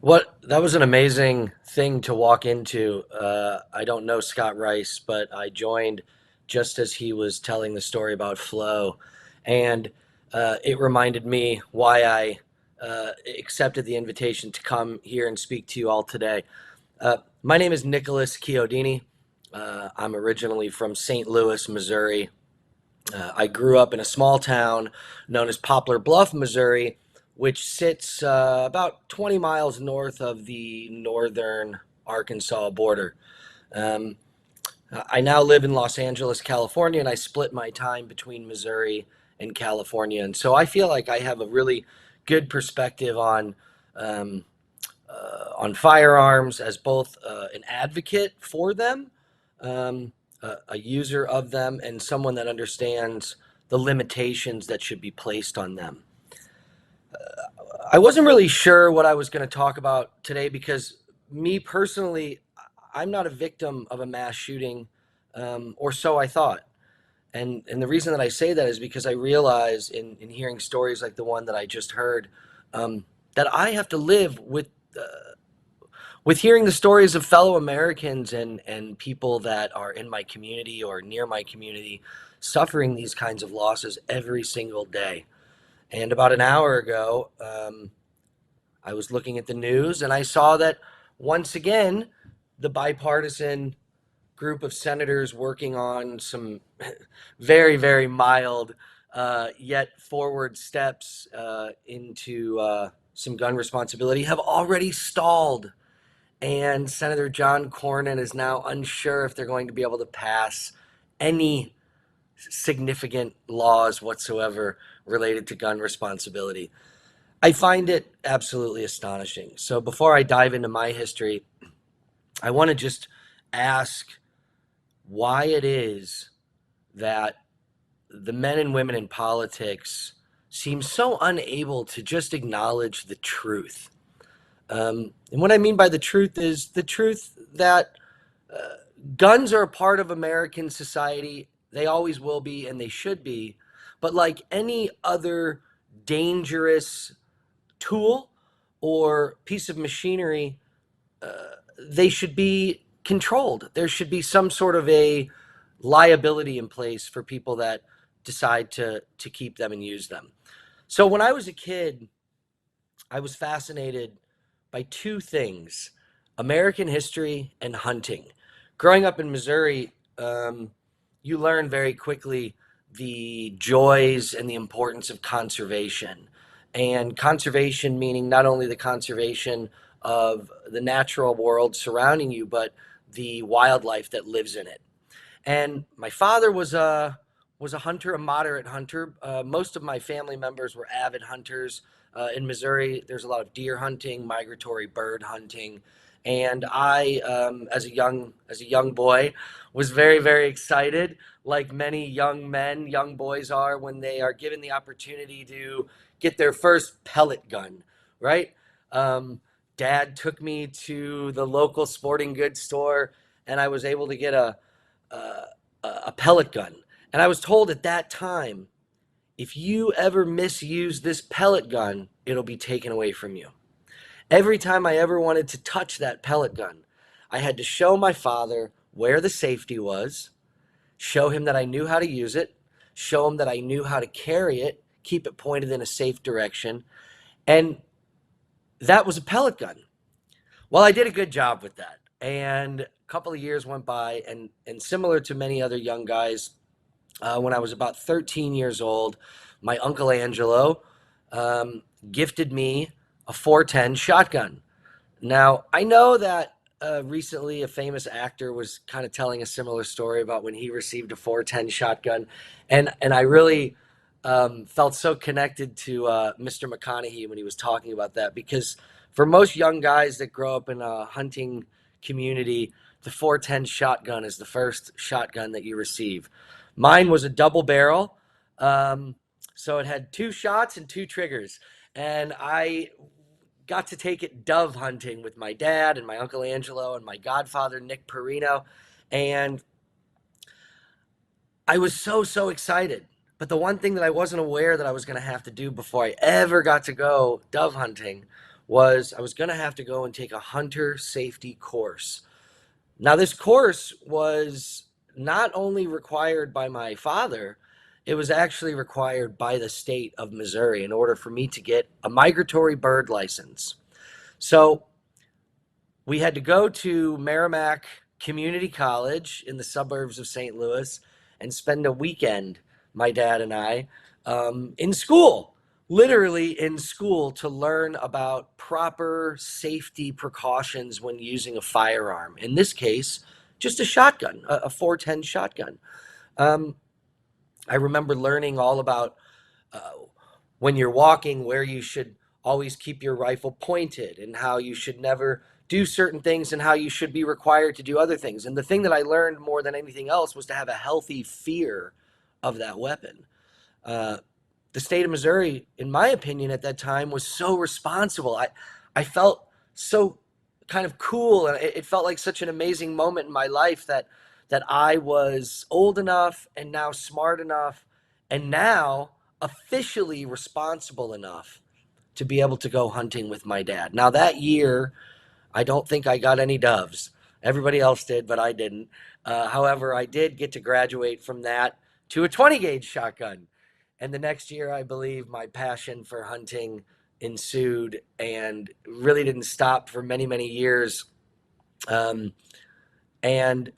What that was an amazing thing to walk into. I don't know Scott Rice, but I joined just as he was telling the story about flow, and it reminded me why I accepted the invitation to come here and speak to you all today. My name is Nicholas Chiodini. I'm originally from St. Louis, Missouri. I grew up in a small town known as Poplar Bluff, Missouri, which sits about 20 miles north of the northern Arkansas border. Um, I now live in Los Angeles, California, and I split my time between Missouri and California. And so I feel like I have a really good perspective um, on firearms as both an advocate for them, a user of them, and someone that understands the limitations that should be placed on them. I wasn't really sure what I was going to talk about today because, me personally, I'm not a victim of a mass shooting, or so I thought. And the reason that I say that is because I realize in hearing stories like the one that I just heard, that I have to live with hearing the stories of fellow Americans and people that are in my community or near my community suffering these kinds of losses every single day. And about an hour ago, I was looking at the news and I saw that once again, the bipartisan group of senators working on some very, very mild yet forward steps into some gun responsibility have already stalled. And Senator John Cornyn is now unsure if they're going to be able to pass any significant laws whatsoever related to gun responsibility. I find it absolutely astonishing. So before I dive into my history, I want to just ask why it is that the men and women in politics seem so unable to just acknowledge the truth. And what I mean by the truth is the truth that guns are a part of American society. They always will be, and they should be. But like any other dangerous tool or piece of machinery, they should be controlled. There should be some sort of a liability in place for people that decide to keep them and use them. So when I was a kid, I was fascinated by two things: American history and hunting. Growing up in Missouri, you learn very quickly the joys and the importance of conservation. And conservation meaning not only the conservation of the natural world surrounding you, but the wildlife that lives in it. And my father was a hunter, a moderate hunter. Most of my family members were avid hunters. In Missouri, there's a lot of deer hunting, migratory bird hunting, and I, as a young boy, was very very excited, like many young men, young boys are when they are given the opportunity to get their first pellet gun. Right? Um, Dad took me to the local sporting goods store, and I was able to get uh, a pellet gun. And I was told at that time, if you ever misuse this pellet gun, it'll be taken away from you. Every time I ever wanted to touch that pellet gun, I had to show my father where the safety was, show him that I knew how to use it, show him that I knew how to carry it, keep it pointed in a safe direction. And that was a pellet gun. Well, I did a good job with that. And a couple of years went by, and similar to many other young guys, when I was about 13 years old, my uncle Angelo gifted me a 410 shotgun. Now, I know that recently a famous actor was kind of telling a similar story about when he received a 410 shotgun, and I really felt so connected to Mr. McConaughey when he was talking about that, because for most young guys that grow up in a hunting community, the 410 shotgun is the first shotgun that you receive. Mine was a double barrel, um, so it had two shots and two triggers, and I got to take it dove hunting with my dad and my uncle Angelo and my godfather Nick Perino, and I was so excited. But the one thing that I wasn't aware that I was going to have to do before I ever got to go dove hunting was I was going to have to go and take a hunter safety course. Now, this course was not only required by my father, it was actually required by the state of Missouri in order for me to get a migratory bird license. So we had to go to Merrimack Community College in the suburbs of St. Louis and spend a weekend, my dad and I, in school, literally in school, to learn about proper safety precautions when using a firearm. In this case, just a shotgun, a 410 shotgun. Um, I remember learning all about uh, when you're walking, where you should always keep your rifle pointed and how you should never do certain things and how you should be required to do other things. And the thing that I learned more than anything else was to have a healthy fear of that weapon. Uh, the state of Missouri, in my opinion, at that time was so responsible. I felt so kind of cool, and it felt like such an amazing moment in my life that I was old enough and now smart enough and now officially responsible enough to be able to go hunting with my dad. Now that year, I don't think I got any doves. Everybody else did, but I didn't. However, I did get to graduate from that to a 20 gauge shotgun. And the next year, I believe my passion for hunting ensued and really didn't stop for many, many years. Um, and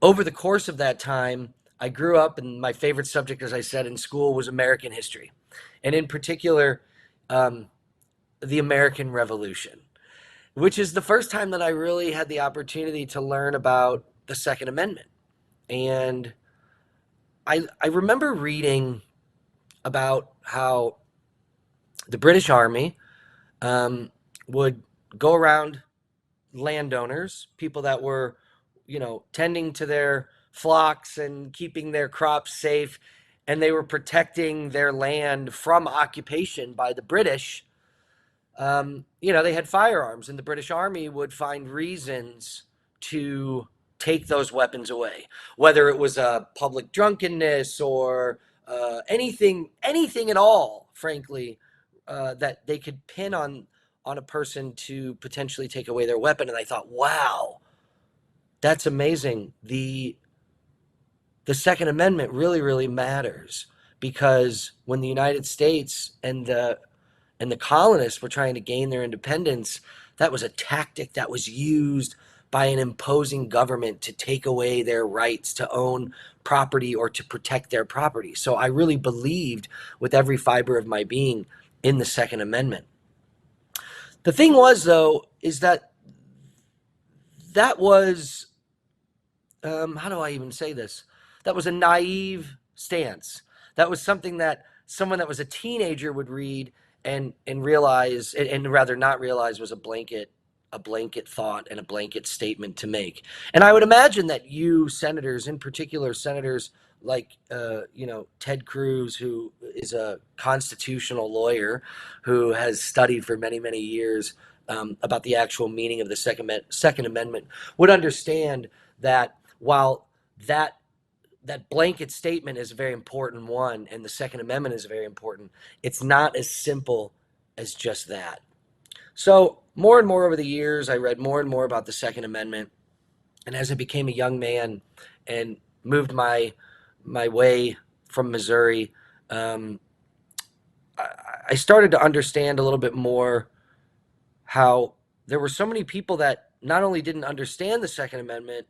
over the course of that time, I grew up, and my favorite subject, as I said, in school was American history, and in particular, um, the American Revolution, which is the first time that I really had the opportunity to learn about the Second Amendment. And I remember reading about how the British Army um, would go around landowners, people that were, tending to their flocks and keeping their crops safe, and they were protecting their land from occupation by the British. They had firearms, and the British Army would find reasons to take those weapons away, whether it was public drunkenness or anything at all, frankly, that they could pin on a person to potentially take away their weapon. And I thought, wow, that's amazing. The Second Amendment really, really matters, because when the United States and the colonists were trying to gain their independence, that was a tactic that was used by an imposing government to take away their rights to own property or to protect their property. So I really believed with every fiber of my being in the Second Amendment. The thing was, though, is that was, how do I even say this? That was a naive stance. That was something that someone that was a teenager would read and realize, and rather not realize, was a blanket thought and a blanket statement to make. And I would imagine that you senators, in particular senators like Ted Cruz, who is a constitutional lawyer who has studied for many, many years about the actual meaning of the Second Amendment, would understand that while that blanket statement is a very important one, and the Second Amendment is very important, it's not as simple as just that. So more and more over the years, I read more and more about the Second Amendment, and as I became a young man and moved my way from Missouri, um, I started to understand a little bit more how there were so many people that not only didn't understand the Second Amendment,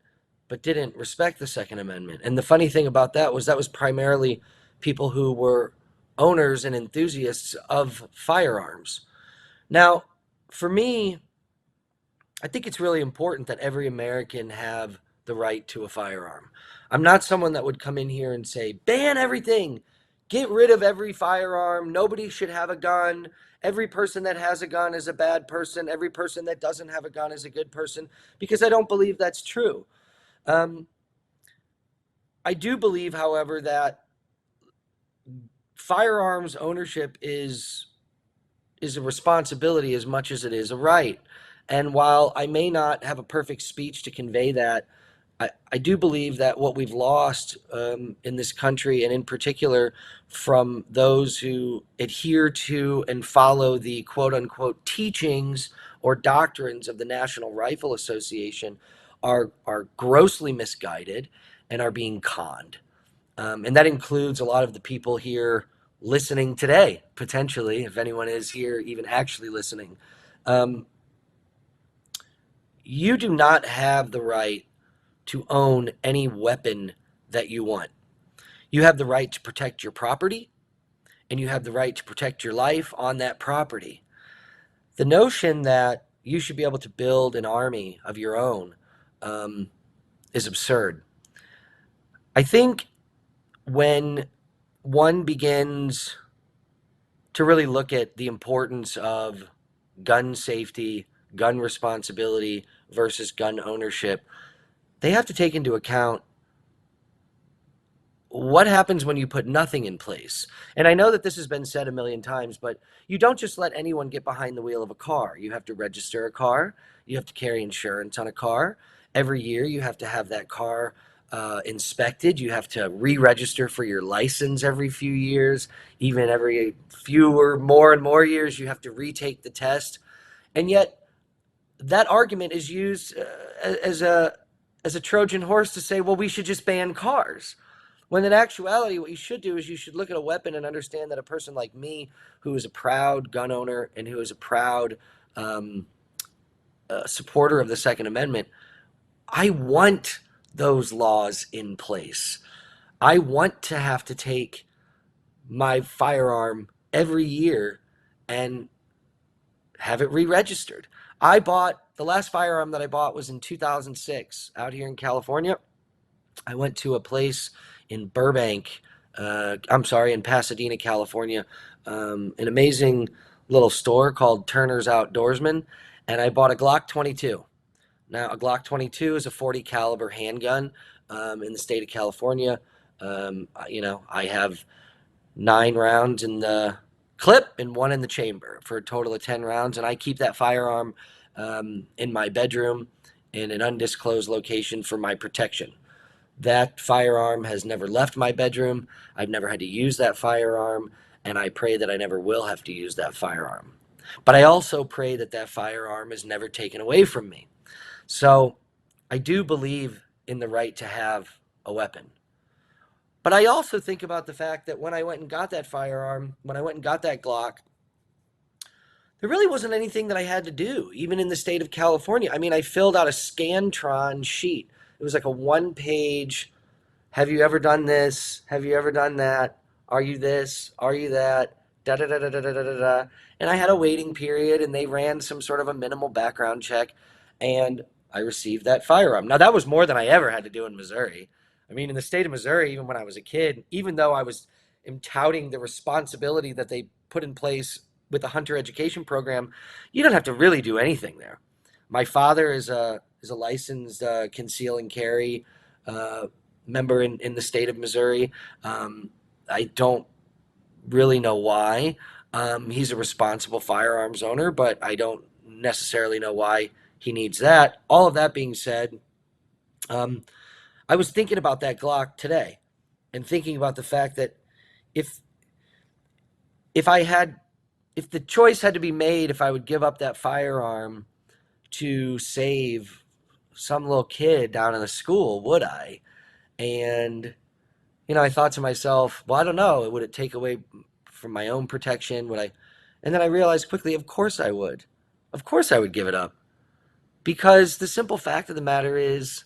but didn't respect the Second Amendment. And the funny thing about that was primarily people who were owners and enthusiasts of firearms. Now, for me, I think it's really important that every American have the right to a firearm. I'm not someone that would come in here and say, ban everything, get rid of every firearm, nobody should have a gun, every person that has a gun is a bad person, every person that doesn't have a gun is a good person, because I don't believe that's true. Um, I do believe, however, that firearms ownership is a responsibility as much as it is a right. And while I may not have a perfect speech to convey that, I do believe that what we've lost in this country, and in particular from those who adhere to and follow the quote unquote teachings or doctrines of the National Rifle Association, are grossly misguided and are being conned. And that includes a lot of the people here listening today, potentially, if anyone is here even actually listening. Um, you do not have the right to own any weapon that you want. You have the right to protect your property, and you have the right to protect your life on that property. The notion that you should be able to build an army of your own um, is absurd. I think when one begins to really look at the importance of gun safety, gun responsibility versus gun ownership, they have to take into account what happens when you put nothing in place. And I know that this has been said a million times, but you don't just let anyone get behind the wheel of a car. You have to register a car, you have to carry insurance on a car. Every year, you have to have that car inspected. You have to re-register for your license every few years. Even every fewer, more and more years, you have to retake the test. And yet, that argument is used as a Trojan horse to say, well, we should just ban cars. When in actuality, what you should do is you should look at a weapon and understand that a person like me, who is a proud gun owner and who is a proud um, supporter of the Second Amendment, I want those laws in place. I want to have to take my firearm every year and have it re-registered. The last firearm that I bought was in 2006 out here in California. I went to a place in Burbank, in Pasadena, California, an amazing little store called Turner's Outdoorsman, and I bought a Glock 22. Now, a Glock 22 is a 40 caliber handgun in the state of California. I have 9 rounds in the clip and one in the chamber for a total of 10 rounds, and I keep that firearm in my bedroom in an undisclosed location for my protection. That firearm has never left my bedroom. I've never had to use that firearm, and I pray that I never will have to use that firearm. But I also pray that that firearm is never taken away from me. So I do believe in the right to have a weapon. But I also think about the fact that when I went and got that firearm, when I went and got that Glock, there really wasn't anything that I had to do, even in the state of California. I mean, I filled out a Scantron sheet. It was like a one-page, have you ever done this? Have you ever done that? Are you this? Are you that? Da da da da da da da da. And I had a waiting period, and they ran some sort of a minimal background check, and I received that firearm. Now that was more than I ever had to do in Missouri. I mean, in the state of Missouri, even when I was a kid, even though I was touting the responsibility that they put in place with the hunter education program, you don't have to really do anything there. My father is a licensed conceal and carry uh, member in the state of Missouri. I don't really know why. He's a responsible firearms owner, but I don't necessarily know why he needs that. All of that being said, um, I was thinking about that Glock today and thinking about the fact that if if I had if the choice had to be made if I would give up that firearm to save some little kid down in the school, would I? And I thought to myself, well, I don't know. Would it take away from my own protection? Would I? And then I realized quickly, of course I would. Of course I would give it up. Because the simple fact of the matter is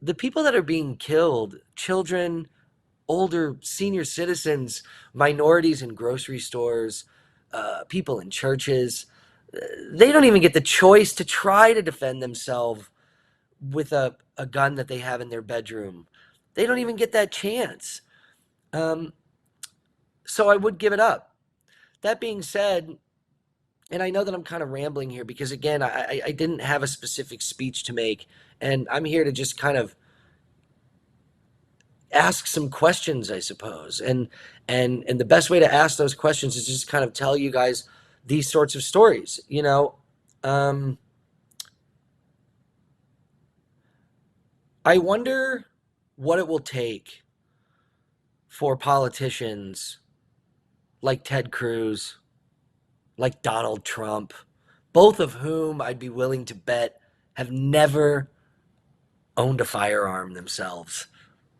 the people that are being killed, children, older senior citizens, minorities in grocery stores, people in churches, they don't even get the choice to try to defend themselves with a gun that they have in their bedroom. They don't even get that chance. Um, so I would give it up. That being said, and I know that I'm kind of rambling here because, again, I didn't have a specific speech to make, and I'm here to just kind of ask some questions, I suppose. And the best way to ask those questions is just kind of tell you guys these sorts of stories. Um, I wonder what it will take for politicians like Ted Cruz, like Donald Trump, both of whom I'd be willing to bet have never owned a firearm themselves.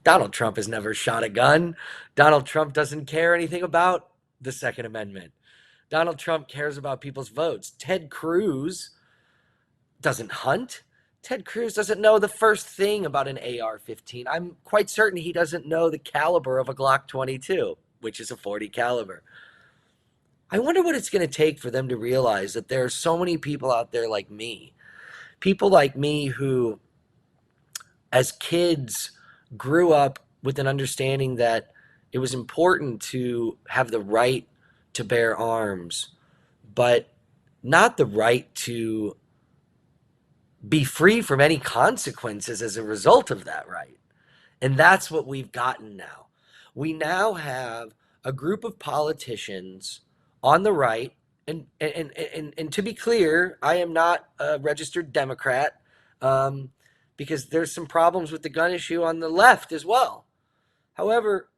Donald Trump has never shot a gun. Donald Trump doesn't care anything about the Second Amendment. Donald Trump cares about people's votes. Ted Cruz doesn't hunt. Ted Cruz doesn't know the first thing about an AR-15. I'm quite certain he doesn't know the caliber of a Glock 22, which is a 40 caliber. I wonder what it's going to take for them to realize that there are so many people out there like me. People like me who, as kids, grew up with an understanding that it was important to have the right to bear arms, but not the right to be free from any consequences as a result of that right. And that's what we've gotten now. We now have a group of politicians on the right, and to be clear, I am not a registered Democrat, because there's some problems with the gun issue on the left as well. However,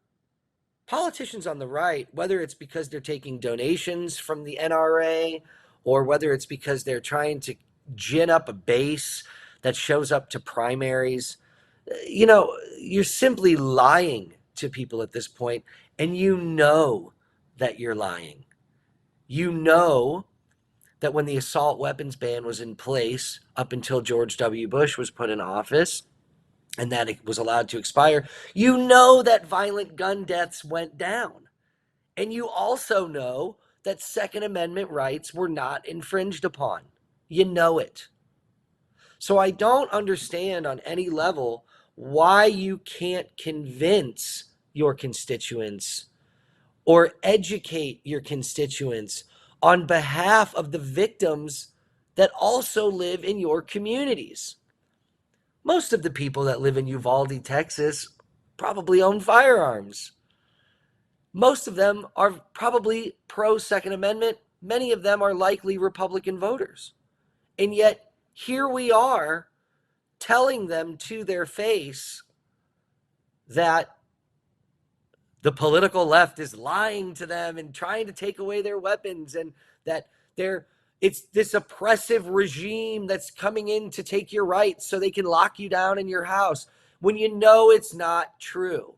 politicians on the right, whether it's because they're taking donations from the NRA or whether it's because they're trying to gin up a base that shows up to primaries, you're simply lying to people at this point, and you know that you're lying. You know that when the assault weapons ban was in place up until George W. Bush was put in office, and that it was allowed to expire, you know that violent gun deaths went down. And you also know that Second Amendment rights were not infringed upon. You know it. So I don't understand on any level why you can't convince your constituents or educate your constituents on behalf of the victims that also live in your communities. Most of the people that live in Uvalde, Texas, probably own firearms. Most of them are probably pro Second Amendment. Many of them are likely Republican voters. And yet, here we are telling them to their face that the political left is lying to them and trying to take away their weapons, and that it's this oppressive regime that's coming in to take your rights so they can lock you down in your house, when you know it's not true.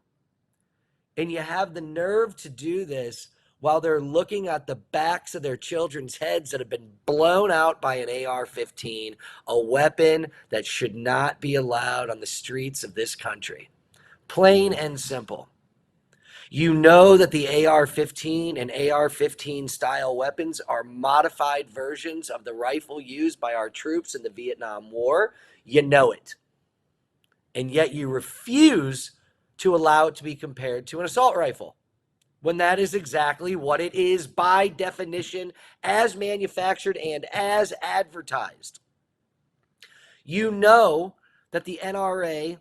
And you have the nerve to do this while they're looking at the backs of their children's heads that have been blown out by an AR-15, a weapon that should not be allowed on the streets of this country. Plain and simple. You know that the AR-15 and AR-15 style weapons are modified versions of the rifle used by our troops in the Vietnam War. You know it. And yet you refuse to allow it to be compared to an assault rifle, when that is exactly what it is by definition, as manufactured and as advertised. You know that the NRA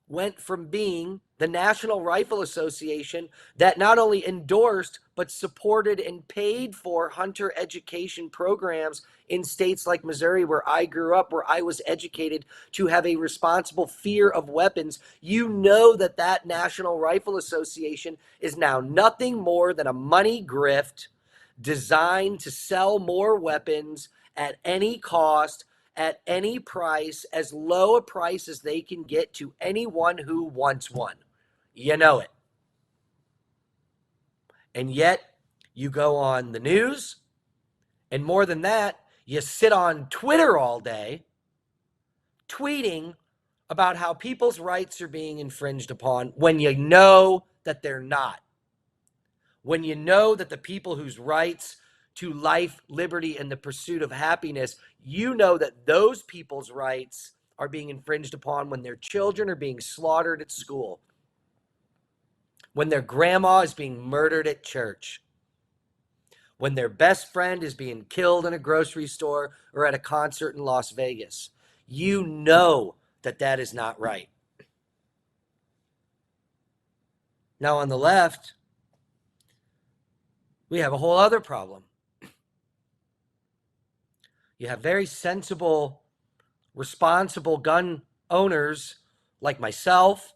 went from being the National Rifle Association that not only endorsed but supported and paid for hunter education programs in states like Missouri, where I grew up, where I was educated to have a responsible fear of weapons. You know that that National Rifle Association is now nothing more than a money grift designed to sell more weapons at any cost, at any price, as low a price as they can get to anyone who wants one. You know it. And yet, you go on the news, and more than that, you sit on Twitter all day tweeting about how people's rights are being infringed upon when you know that they're not. When you know that the people whose rights to life, liberty, and the pursuit of happiness, you know that those people's rights are being infringed upon when their children are being slaughtered at school, when their grandma is being murdered at church, when their best friend is being killed in a grocery store or at a concert in Las Vegas. You know that that is not right. Now, on the left, we have a whole other problem. You have very sensible, responsible gun owners like myself,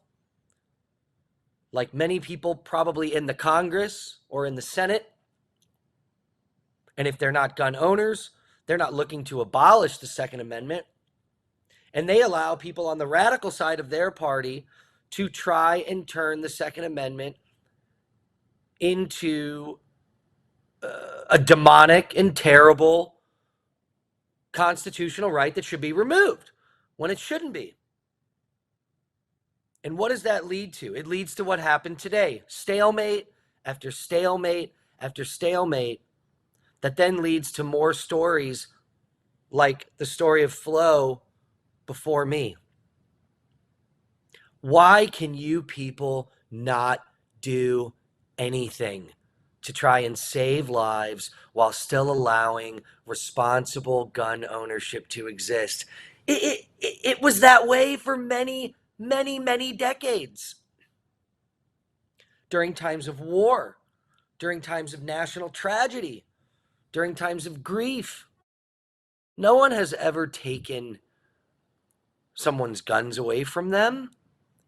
like many people probably in the Congress or in the Senate, and if they're not gun owners, they're not looking to abolish the Second Amendment. And they allow people on the radical side of their party to try and turn the Second Amendment into a demonic and terrible constitutional right that should be removed when it shouldn't be. And what does that lead to? It leads to what happened today: stalemate after stalemate after stalemate, that then leads to more stories like the story of Flo before me. Why can you people not do anything to try and save lives while still allowing responsible gun ownership to exist? It was that way for many, many, many decades. During times of war, during times of national tragedy, during times of grief. No one has ever taken someone's guns away from them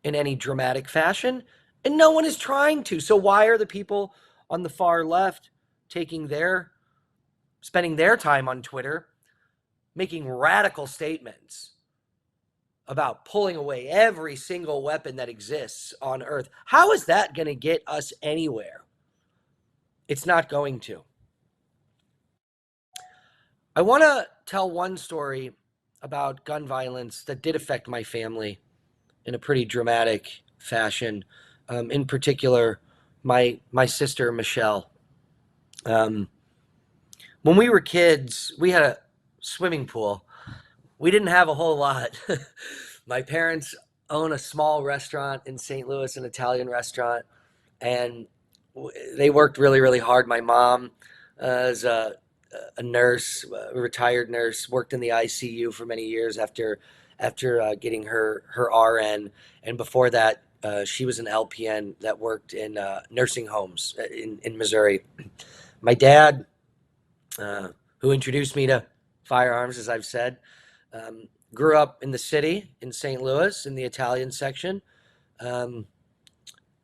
in any dramatic fashion, and no one is trying to. So why are the people on the far left spending their time on Twitter making radical statements about pulling away every single weapon that exists on earth? How is that going to get us anywhere? It's not going to. I want to tell one story about gun violence that did affect my family in a pretty dramatic fashion. In particular, my sister Michelle. Um, when we were kids, we had a swimming pool. We didn't have a whole lot. My parents own a small restaurant in St. Louis, an Italian restaurant, and they worked really, really hard. My mom is a nurse, a retired nurse, worked in the ICU for many years after getting her RN, and before that, she was an LPN that worked in nursing homes in Missouri. My dad, who introduced me to firearms, as I've said, grew up in the city in St. Louis in the Italian section, um,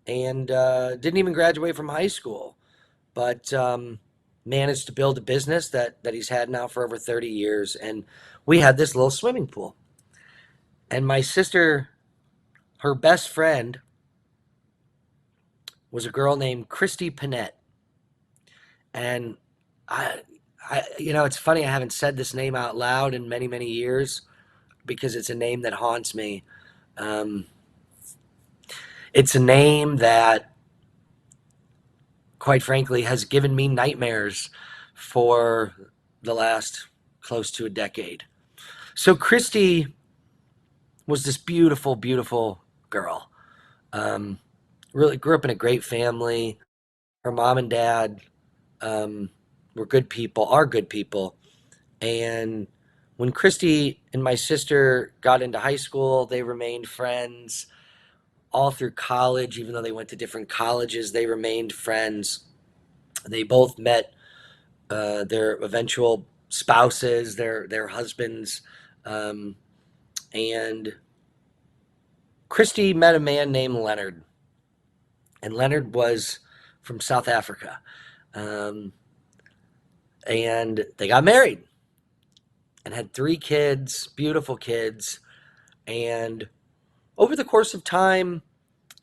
and didn't even graduate from high school, but managed to build a business that he's had now for over 30 years. And we had this little swimming pool. And my sister, her best friend, was a girl named Christy Panette. And it's funny, I haven't said this name out loud in many, many years because it's a name that haunts me. Um, it's a name that, quite frankly, has given me nightmares for the last close to a decade. So Christy was this beautiful, beautiful girl. Um, really grew up in a great family. Her mom and dad were good people, are good people. And when Christy and my sister got into high school, they remained friends all through college. Even though they went to different colleges, they remained friends. They both met their eventual spouses, their husbands, um, and Christy met a man named Leonard, and Leonard was from South Africa, um, and they got married and had 3 kids, beautiful kids, and over the course of time,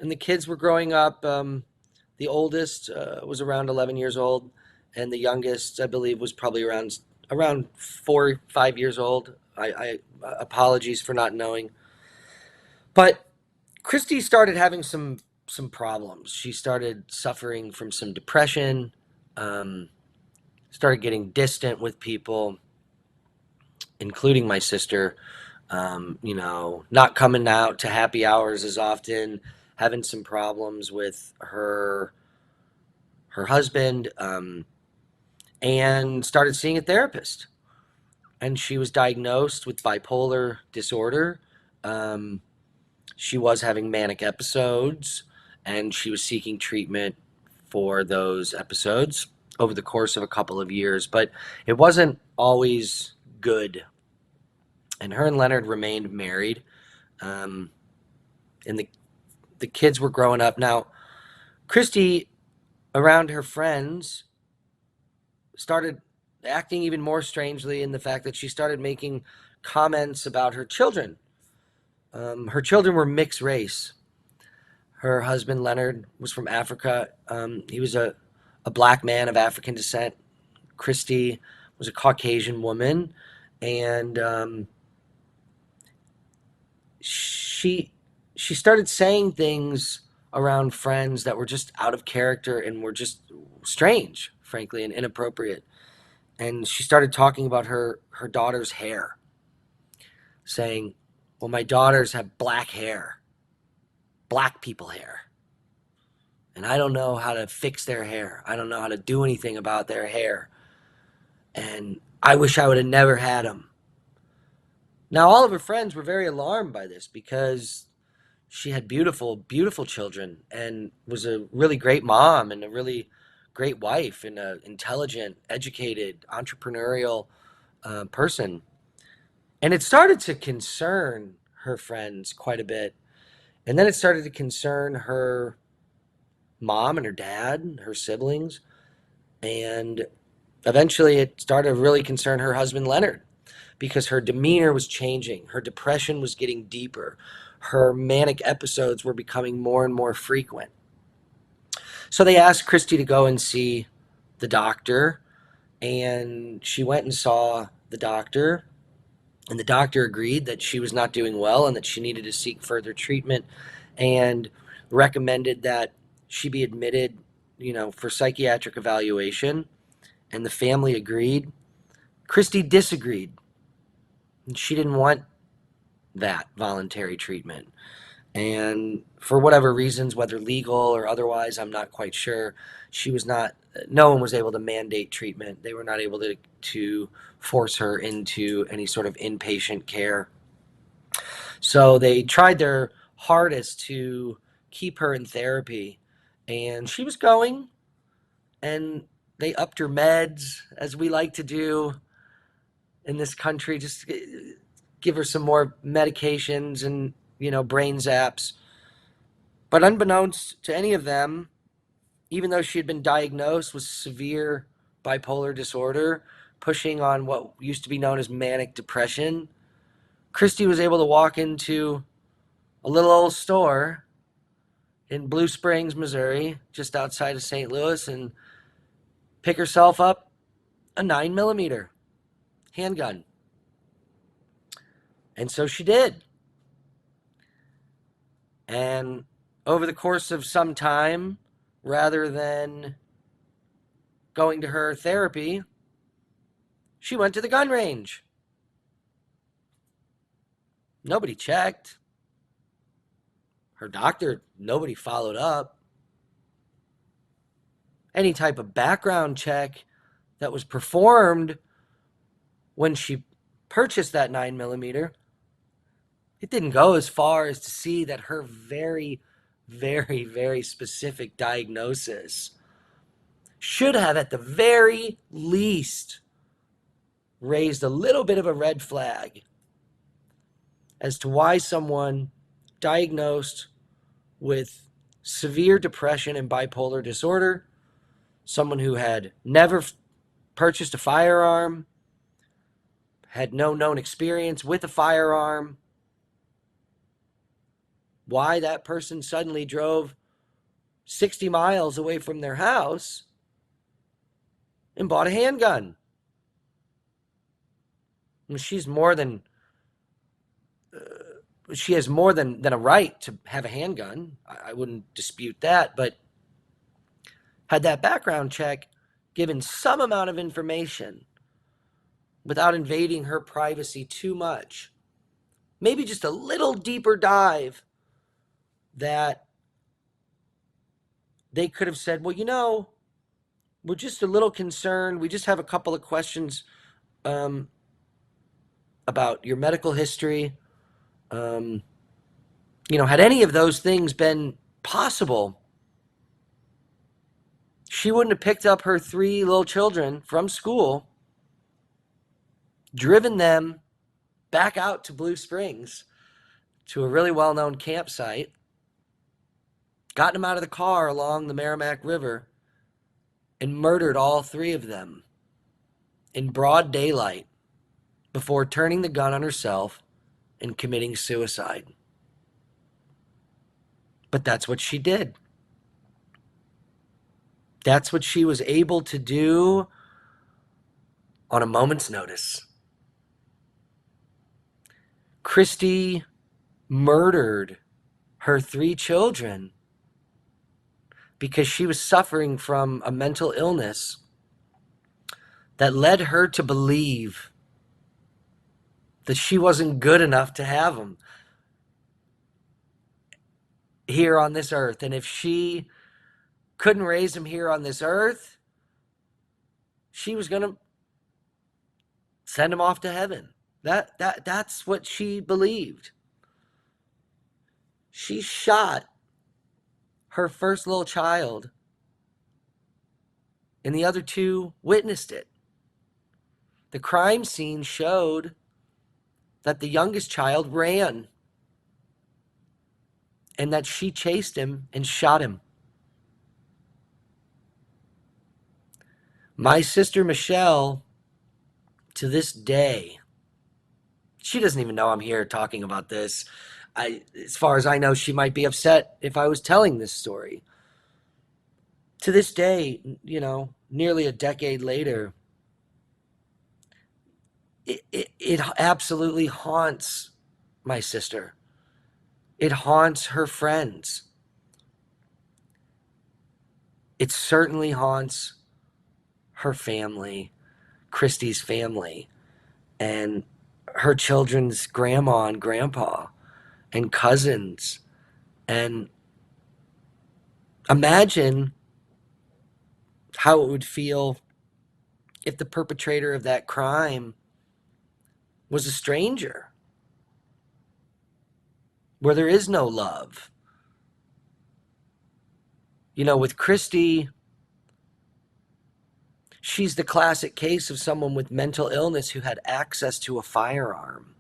and the kids were growing up. The oldest was around 11 years old, and the youngest, I believe, was probably around 4, 5 years old. I apologies for not knowing, but Christy started having some problems. She started suffering from some depression, um, started getting distant with people, including my sister. Not coming out to happy hours as often, having some problems with her husband, and started seeing a therapist. And she was diagnosed with bipolar disorder. Um, she was having manic episodes, and she was seeking treatment for those episodes over the course of a couple of years, but it wasn't always good. And her and Leonard remained married. Um, and the kids were growing up. Now, Christy, around her friends, started acting even more strangely in the fact that she started making comments about her children. Her children were mixed race. Her husband, Leonard, was from Africa. He was a black man of African descent. Christy was a Caucasian woman. And she started saying things around friends that were just out of character and were just strange, frankly, and inappropriate. And she started talking about her daughter's hair, saying, "Well, my daughters have black hair, black people hair, and I don't know how to fix their hair. I don't know how to do anything about their hair, and I wish I would have never had them." Now, all of her friends were very alarmed by this because she had beautiful, beautiful children and was a really great mom and a really great wife and an intelligent, educated, entrepreneurial person. And it started to concern her friends quite a bit. And then it started to concern her mom and her dad, her siblings. And eventually it started to really concern her husband, Leonard, because her demeanor was changing. Her depression was getting deeper. Her manic episodes were becoming more and more frequent. So they asked Christy to go and see the doctor. And she went and saw the doctor. And the doctor agreed that she was not doing well and that she needed to seek further treatment and recommended that she be admitted, for psychiatric evaluation. And the family agreed. Christy disagreed. And she didn't want that voluntary treatment. And for whatever reasons, whether legal or otherwise, I'm not quite sure, no one was able to mandate treatment. They were not able to force her into any sort of inpatient care. So they tried their hardest to keep her in therapy. And she was going, and they upped her meds, as we like to do in this country, just give her some more medications and, brain zaps. But unbeknownst to any of them, even though she had been diagnosed with severe bipolar disorder, pushing on what used to be known as manic depression, Christy was able to walk into a little old store in Blue Springs, Missouri, just outside of St. Louis, and pick herself up a 9mm handgun. And so she did. And over the course of some time, rather than going to her therapy, she went to the gun range. Nobody checked. Her doctor, nobody followed up. Any type of background check that was performed when she purchased that 9mm, it didn't go as far as to see that her very, very, very specific diagnosis should have, at the very least, raised a little bit of a red flag as to why someone diagnosed with severe depression and bipolar disorder, someone who had never purchased a firearm, had no known experience with a firearm, why that person suddenly drove 60 miles away from their house and bought a handgun. And she has more than a right to have a handgun. I wouldn't dispute that, but had that background check given some amount of information without invading her privacy too much, maybe just a little deeper dive, that they could have said, well, we're just a little concerned. We just have a couple of questions about your medical history. Had any of those things been possible, she wouldn't have picked up her 3 little children from school, driven them back out to Blue Springs to a really well-known campsite, gotten them out of the car along the Merrimack River, and murdered all three of them in broad daylight before turning the gun on herself and committing suicide. But that's what she did. That's what she was able to do on a moment's notice. Christy murdered her three children because she was suffering from a mental illness that led her to believe that she wasn't good enough to have them here on this earth. And if she couldn't raise them here on this earth, she was going to send them off to heaven. That's what she believed. She shot her first little child, and the other two witnessed it. The crime scene showed that the youngest child ran and that she chased him and shot him. My sister Michelle, to this day, she doesn't even know I'm here talking about this. As far as I know, she might be upset if I was telling this story. To this day, nearly a decade later, it absolutely haunts my sister. It haunts her friends. It certainly haunts her family, Christy's family, and her children's grandma and grandpa and cousins. And imagine how it would feel if the perpetrator of that crime was a stranger, where there is no love. With Christy, she's the classic case of someone with mental illness who had access to a firearm.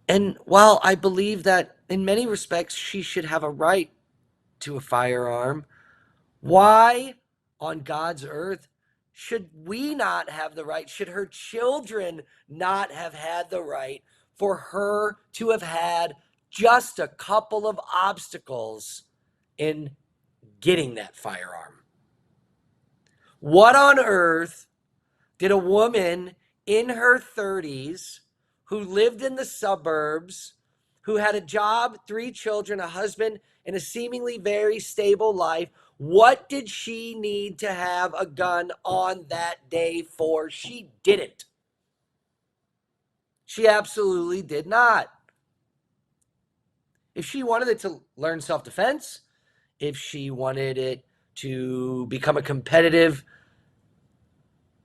And while I believe that in many respects she should have a right to a firearm, why on God's earth should we not have the right? Should her children not have had the right for her to have had just a couple of obstacles in getting that firearm? What on earth did a woman in her 30s who lived in the suburbs, who had a job, 3 children, a husband, and a seemingly very stable life, what did she need to have a gun on that day for? She didn't. She absolutely did not. If she wanted it to learn self-defense, if she wanted it to become a competitive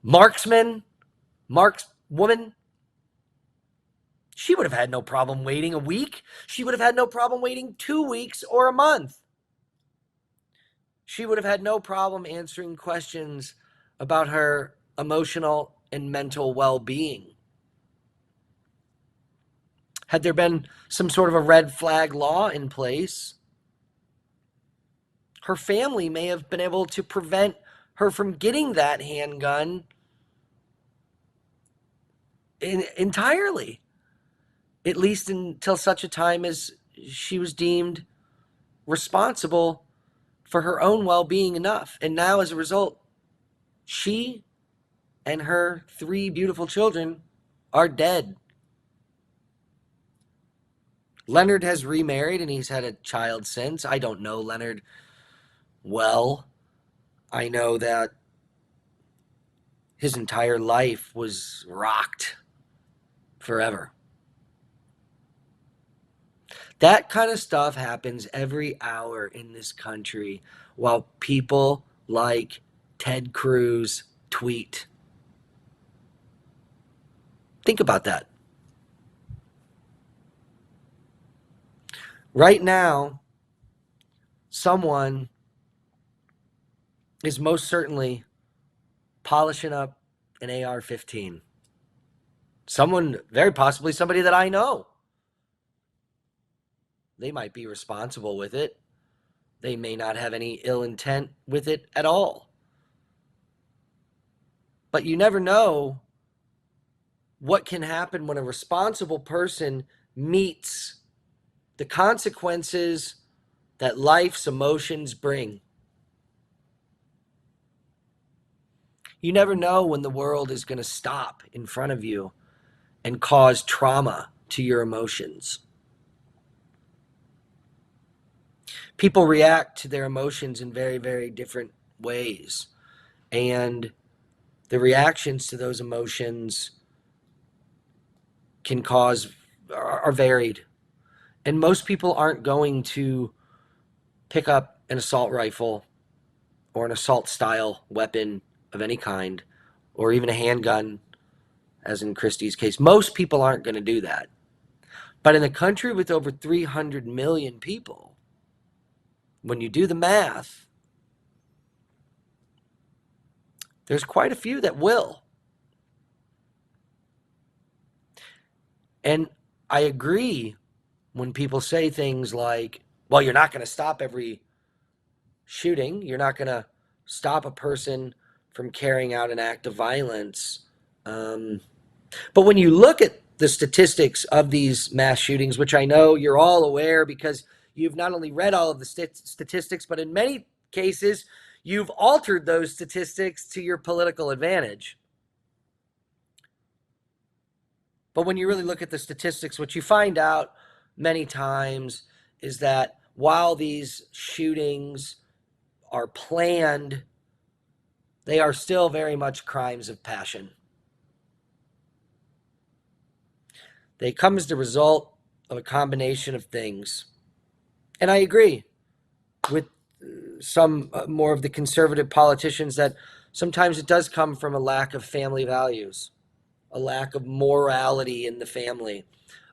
markswoman, she would have had no problem waiting a week. She would have had no problem waiting 2 weeks or a month. She would have had no problem answering questions about her emotional and mental well-being. Had there been some sort of a red flag law in place, her family may have been able to prevent her from getting that handgun entirely, at least until such a time as she was deemed responsible for her own well-being enough. And now, as a result, she and her 3 beautiful children are dead. Leonard has remarried and he's had a child since. I don't know Leonard well. I know that his entire life was rocked forever. That kind of stuff happens every hour in this country while people like Ted Cruz tweet. Think about that. Right now, someone is most certainly polishing up an AR-15. Someone, very possibly somebody that I know. They might be responsible with it. They may not have any ill intent with it at all. But you never know what can happen when a responsible person meets the consequences that life's emotions bring. You never know when the world is going to stop in front of you and cause trauma to your emotions. People react to their emotions in very, very different ways. And the reactions to those emotions are varied. And most people aren't going to pick up an assault rifle or an assault style weapon of any kind, or even a handgun, as in Christie's case. Most people aren't going to do that. But in a country with over 300 million people, when you do the math, there's quite a few that will. And I agree when people say things like, well, you're not going to stop every shooting. You're not going to stop a person from carrying out an act of violence. But when you look at the statistics of these mass shootings, which I know you're all aware because you've not only read all of the statistics, but in many cases, you've altered those statistics to your political advantage. But when you really look at the statistics, what you find out many times is that while these shootings are planned, they are still very much crimes of passion. They come as the result of a combination of things. And I agree with some more of the conservative politicians that sometimes it does come from a lack of family values, a lack of morality in the family,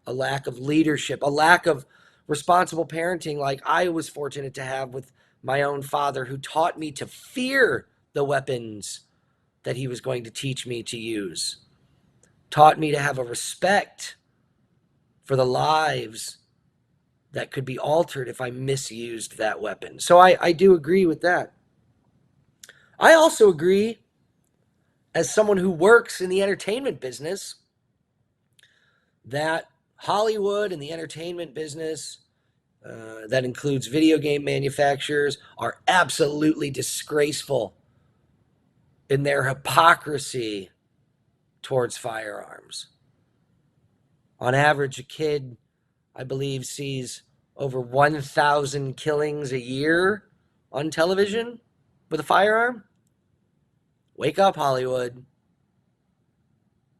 a lack of leadership, a lack of responsible parenting like I was fortunate to have with my own father, who taught me to fear the weapons that he was going to teach me to use, taught me to have a respect for the lives that could be altered if I misused that weapon. So I do agree with that. I also agree, as someone who works in the entertainment business, that Hollywood and the entertainment business, that includes video game manufacturers, are absolutely disgraceful in their hypocrisy towards firearms. On average, a kid, I believe, sees over 1,000 killings a year on television with a firearm. Wake up, Hollywood.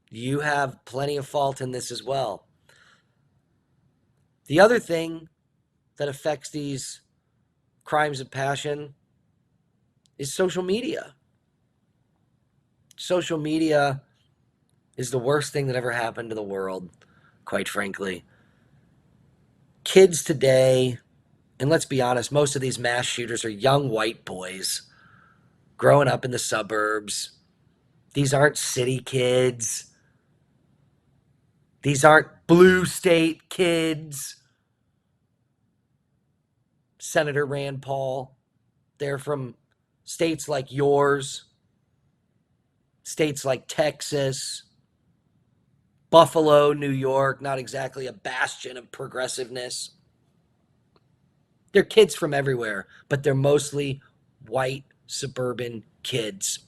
You have plenty of fault in this as well. The other thing that affects these crimes of passion is social media. Social media is the worst thing that ever happened to the world, quite frankly. Kids today, and let's be honest, most of these mass shooters are young white boys growing up in the suburbs. These aren't city kids. These aren't blue state kids. Senator Rand Paul. They're from states like yours, states like Texas, Buffalo, New York, not exactly a bastion of progressiveness. They're kids from everywhere, but they're mostly white suburban kids.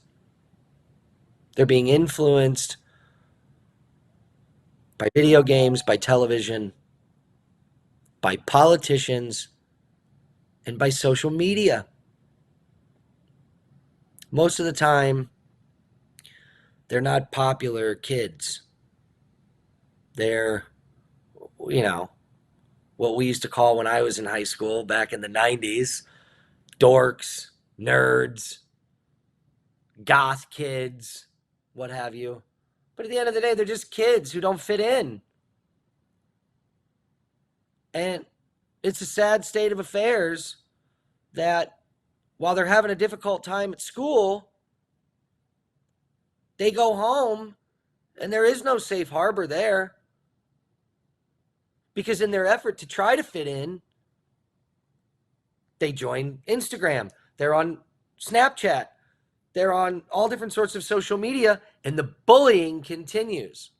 They're being influenced by video games, by television, by politicians, and by social media. Most of the time, they're not popular kids. They're, you know, what we used to call when I was in high school back in the 90s, dorks, nerds, goth kids, what have you. But at the end of the day, they're just kids who don't fit in. And it's a sad state of affairs that while they're having a difficult time at school, they go home and there is no safe harbor there. Because in their effort to try to fit in, They join Instagram. They're on Snapchat. They're on all different sorts of social media, and the bullying continues.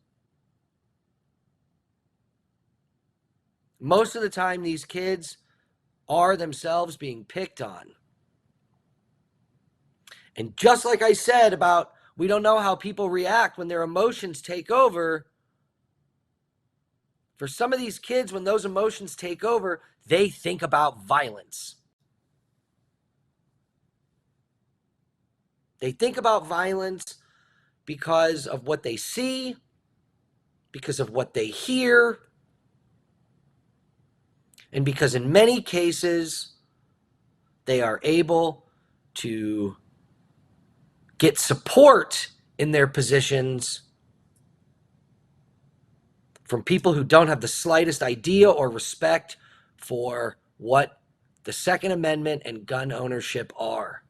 Most of the time, these kids are themselves being picked on. And just like I said about we don't know how people react when their emotions take over, for some of these kids, when those emotions take over, they think about violence. They think about violence because of what they see, because of what they hear, and because in many cases, they are able to get support in their positions from people who don't have the slightest idea or respect for what the Second Amendment and gun ownership are.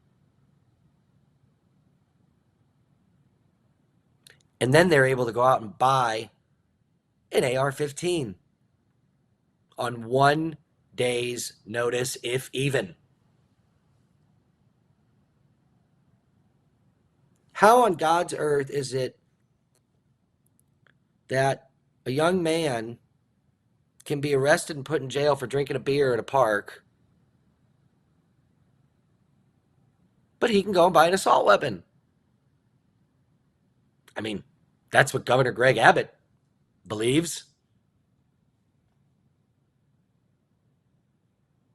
And then they're able to go out and buy an AR-15 on 1 day's notice, if even. How on God's earth is it that a young man can be arrested and put in jail for drinking a beer at a park, but he can go and buy an assault weapon? I mean, that's what Governor Greg Abbott believes.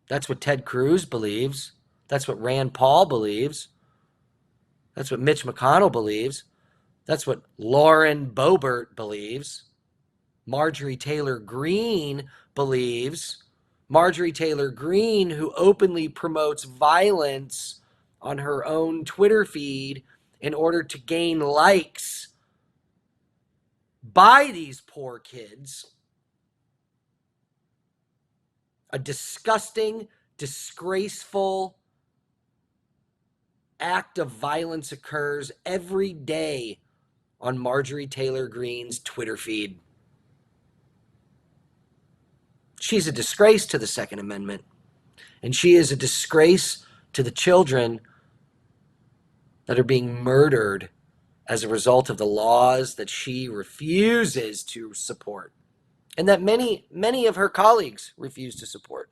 That's what Ted Cruz believes. That's what Rand Paul believes. That's what Mitch McConnell believes. That's what Lauren Boebert believes. Marjorie Taylor Greene believes. Marjorie Taylor Greene, who openly promotes violence on her own Twitter feed in order to gain likes by these poor kids. A disgusting, disgraceful act of violence occurs every day on Marjorie Taylor Greene's Twitter feed. She's a disgrace to the Second Amendment, and she is a disgrace to the children that are being murdered as a result of the laws that she refuses to support, and that many of her colleagues refuse to support.